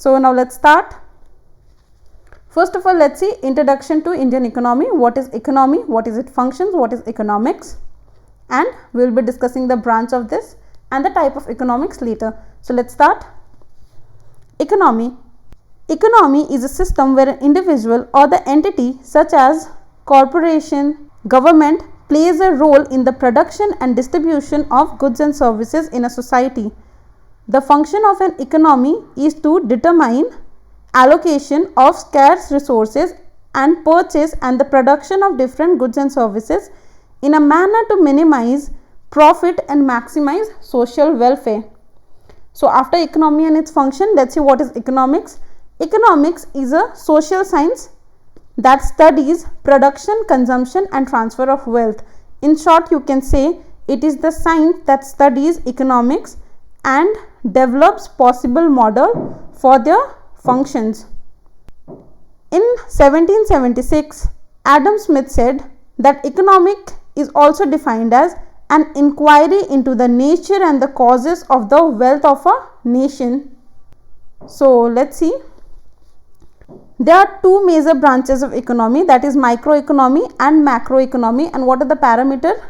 So now let's start. First of all, let's see introduction to Indian economy. What is economy? What is its functions? What is economics? And we will be discussing the branch of this and the type of economics later. So let's start. Economy. Economy is a system where an individual or the entity such as corporation, government plays a role in the production and distribution of goods and services in a society. The function of an economy is to determine allocation of scarce resources and purchase and the production of different goods and services in a manner to minimize profit and maximize social welfare. So after economy and its function, let's see what is economics. Economics is a social science that studies production, consumption and transfer of wealth. In short, you can say it is the science that studies economics and develops possible model for their functions. In 1776, Adam Smith said that economic is also defined as an inquiry into the nature and the causes of the wealth of a nation. So let's see. There are two major branches of economy, that is microeconomy and macroeconomy. And what are the parameters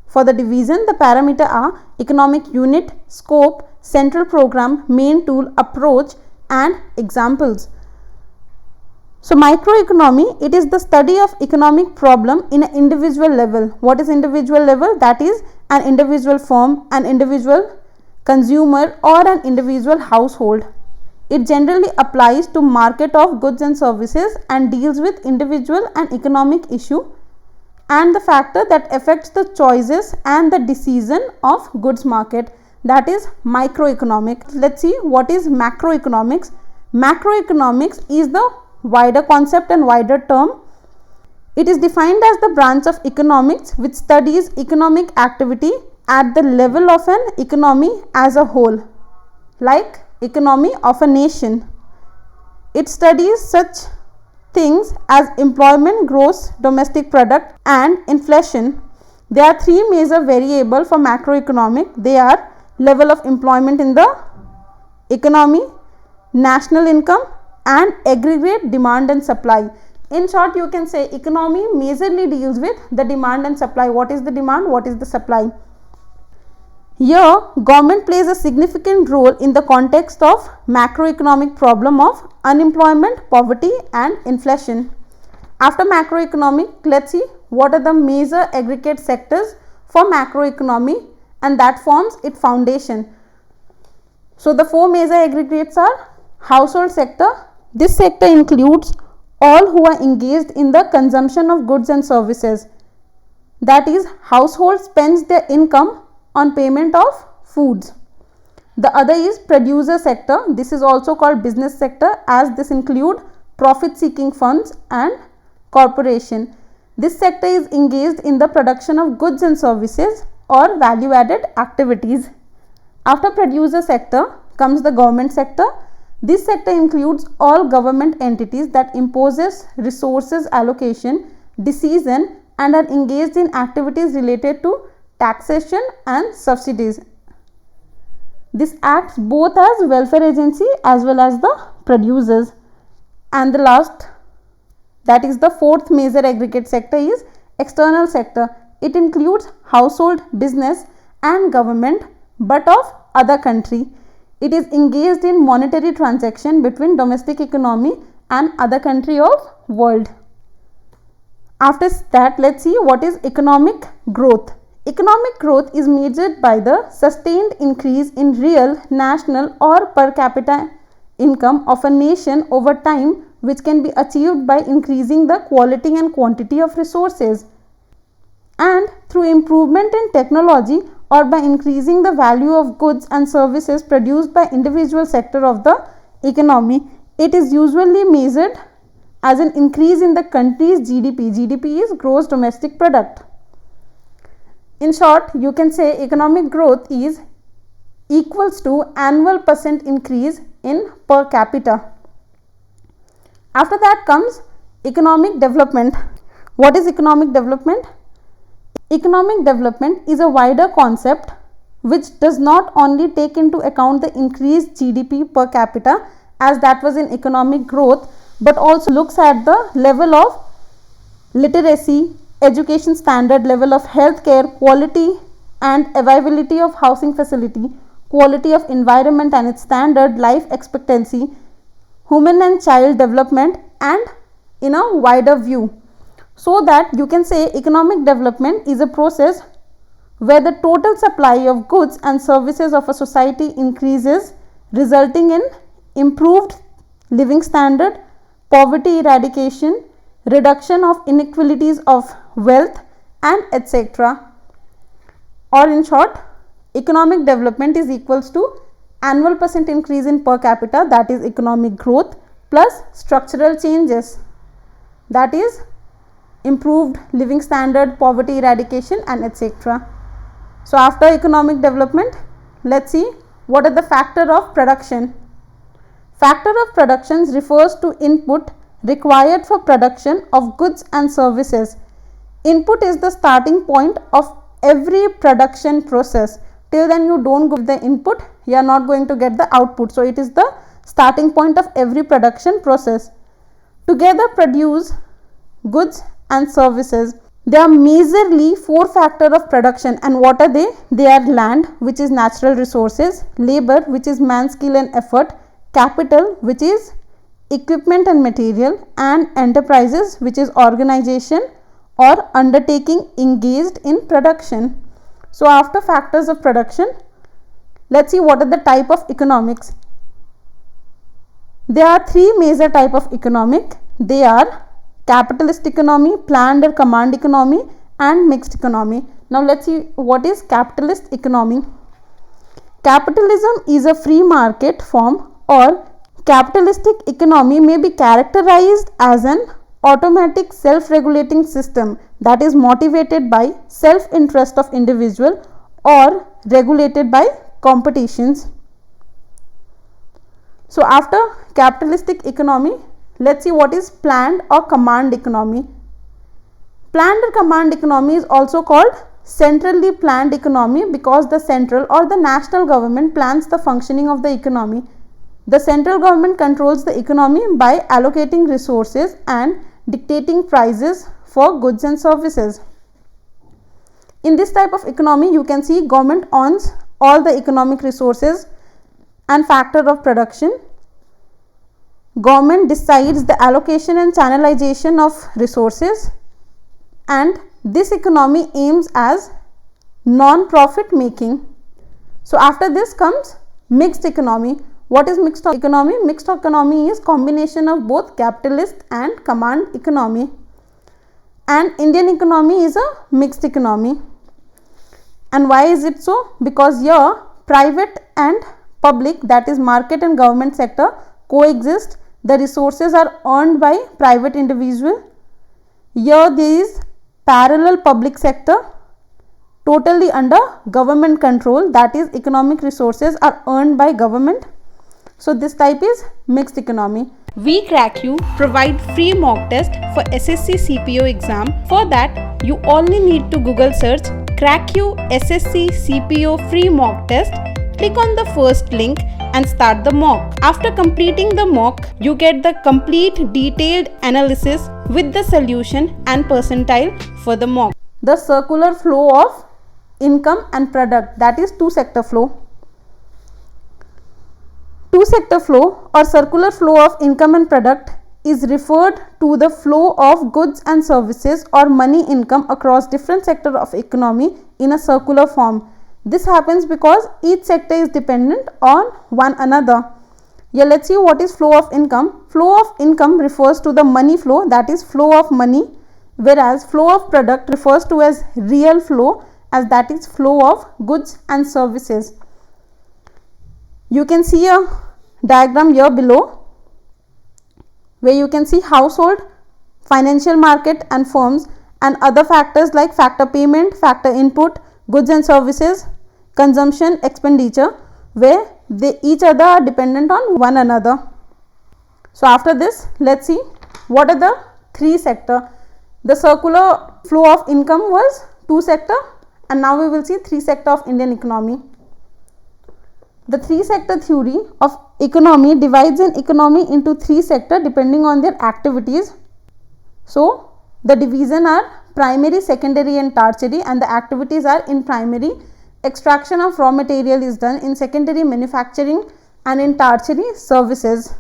for the division? The parameters are economic unit, scope, central program, main tool, approach and examples. So microeconomy, it is the study of economic problem in an individual level. What is individual level? That is an individual firm, an individual consumer or an individual household. It generally applies to market of goods and services and deals with individual and economic issue and the factor that affects the choices and the decision of goods market. That is microeconomic. Let's see what is macroeconomics. Macroeconomics is the wider concept and wider term. It is defined as the branch of economics which studies economic activity at the level of an economy as a whole, like economy of a nation. It studies such things as employment, gross domestic product and inflation. There are three major variables for macroeconomic. They are level of employment in the economy, national income and aggregate demand and supply. In short, you can say economy majorly deals with the demand and supply. What is the demand? What is the supply? Here, government plays a significant role in the context of macroeconomic problem of unemployment, poverty and inflation. After macroeconomic, let's see what are the major aggregate sectors for macroeconomy and that forms its foundation. So the four major aggregates are household sector. This sector includes all who are engaged in the consumption of goods and services. That is, household spends their income on payment of foods. The other is producer sector. This is also called business sector as this include profit seeking funds and corporation. This sector is engaged in the production of goods and services or value added activities. After producer sector comes the government sector. This sector includes all government entities that imposes resources allocation, decision and are engaged in activities related to taxation and subsidies. This acts both as welfare agency as well as the producers. And the last, that is the fourth major aggregate sector, is external sector. It includes household, business and government but of other country. It is engaged in monetary transaction between domestic economy and other country of world. After that, let's see what is economic growth. Economic growth is measured by the sustained increase in real, national or per capita income of a nation over time, which can be achieved by increasing the quality and quantity of resources and through improvement in technology or by increasing the value of goods and services produced by individual sector of the economy. It is usually measured as an increase in the country's GDP. GDP is gross domestic product. In short, you can say economic growth is equals to annual % increase in per capita. After that comes economic development. What is economic development? Economic development is a wider concept which does not only take into account the increased GDP per capita as that was in economic growth, but also looks at the level of literacy, education standard, level of healthcare, quality and availability of housing facility, quality of environment and its standard, life expectancy, human and child development, and in a wider view. So that you can say economic development is a process where the total supply of goods and services of a society increases, resulting in improved living standard, poverty eradication, reduction of inequalities of wealth, and etc. Or in short, economic development is equals to annual percent increase in per capita, that is economic growth, plus structural changes, that is improved living standard, poverty eradication, and etc. So after economic development, let's see what are the factor of production. Factor of production refers to input required for production of goods and services. Input is the starting point of every production process. Till then you don't give the input, you are not going to get the output. So it is the starting point of every production process. Together produce goods and services. There are majorly four factors of production, and what are they? They are land, which is natural resources, labor, which is man's skill and effort, capital, which is equipment and material, and enterprises, which is organization or undertaking engaged in production. So after factors of production, let's see what are the type of economics. There are three major type of economic. They are capitalist economy, planned or command economy, and mixed economy. Now let's see what is capitalist economy. Capitalism is a free market form, or capitalistic economy may be characterized as an automatic self-regulating system that is motivated by self-interest of individual or regulated by competitions. So after capitalistic economy, let's see what is planned or command economy. Planned or command economy is also called centrally planned economy because the central or the national government plans the functioning of the economy. The central government controls the economy by allocating resources and dictating prices for goods and services. In this type of economy, you can see government owns all the economic resources and factor of production. Government decides the allocation and channelization of resources, and this economy aims as non-profit making. So after this comes mixed economy. What is mixed economy? Mixed economy is combination of both capitalist and command economy, and Indian economy is a mixed economy. And why is it so? Because here private and public, that is market and government sector, coexist. The resources are earned by private individual. Here there is parallel public sector totally under government control, that is economic resources are earned by government. So this type is mixed economy. We Cracku provide free mock test for SSC CPO exam. For that you only need to Google search Cracku SSC CPO free mock test. Click on the first link and start the mock. After completing the mock, you get the complete detailed analysis with the solution and percentile for the mock. The circular flow of income and product, that is two sector flow. Two sector flow or circular flow of income and product is referred to the flow of goods and services or money income across different sectors of economy in a circular form. This happens because each sector is dependent on one another. Yeah, let's see what is flow of income. Flow of income refers to the money flow, that is flow of money, whereas flow of product refers to as real flow, as that is flow of goods and services. You can see a diagram here below where you can see household, financial market and firms, and other factors like factor payment, factor input, goods and services, consumption, expenditure, where they each other are dependent on one another. So after this, let's see what are the three sector. The circular flow of income was two sector, and now we will see three sector of Indian economy. The three sector theory of economy divides an economy into three sectors depending on their activities. So the division are primary, secondary and tertiary, and the activities are: in primary, extraction of raw material is done; in secondary, manufacturing; and in tertiary, services.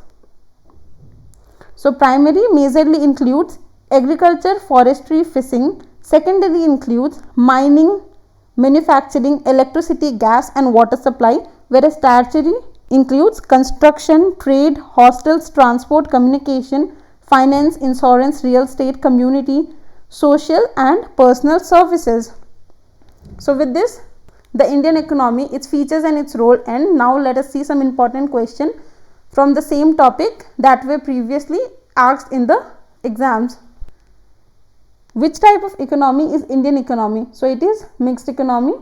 So primary majorly includes agriculture, forestry, fishing. Secondary includes mining, manufacturing, electricity, gas and water supply, whereas tertiary includes construction, trade, hostels, transport, communication, finance, insurance, real estate, community, social and personal services. So with this, the Indian economy, its features and its role end. Now let us see some important question from the same topic that were previously asked in the exams. Which type of economy is Indian economy? So it is mixed economy.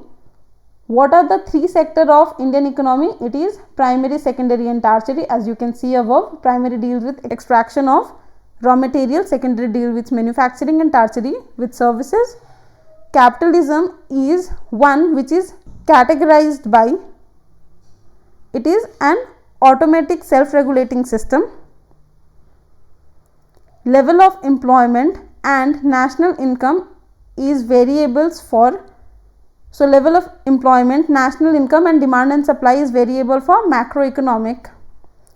What are the three sectors of Indian economy? It is primary, secondary and tertiary. As you can see above, primary deals with extraction of raw material, secondary deal with manufacturing and tertiary with services. Capitalism is one which is categorized by, it is an automatic self-regulating system. Level of employment and national income is variables for, so level of employment, national income and demand and supply is variable for macroeconomic.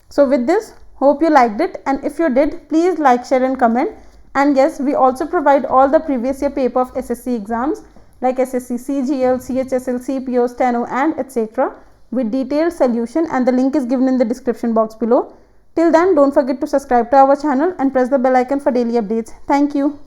So with this, hope you liked it, and if you did, please like, share and comment. And yes, we also provide all the previous year paper of SSC exams like SSC, CGL, CHSL, CPO, Steno and etc. with detailed solution, and the link is given in the description box below. Till then, don't forget to subscribe to our channel and press the bell icon for daily updates. Thank you.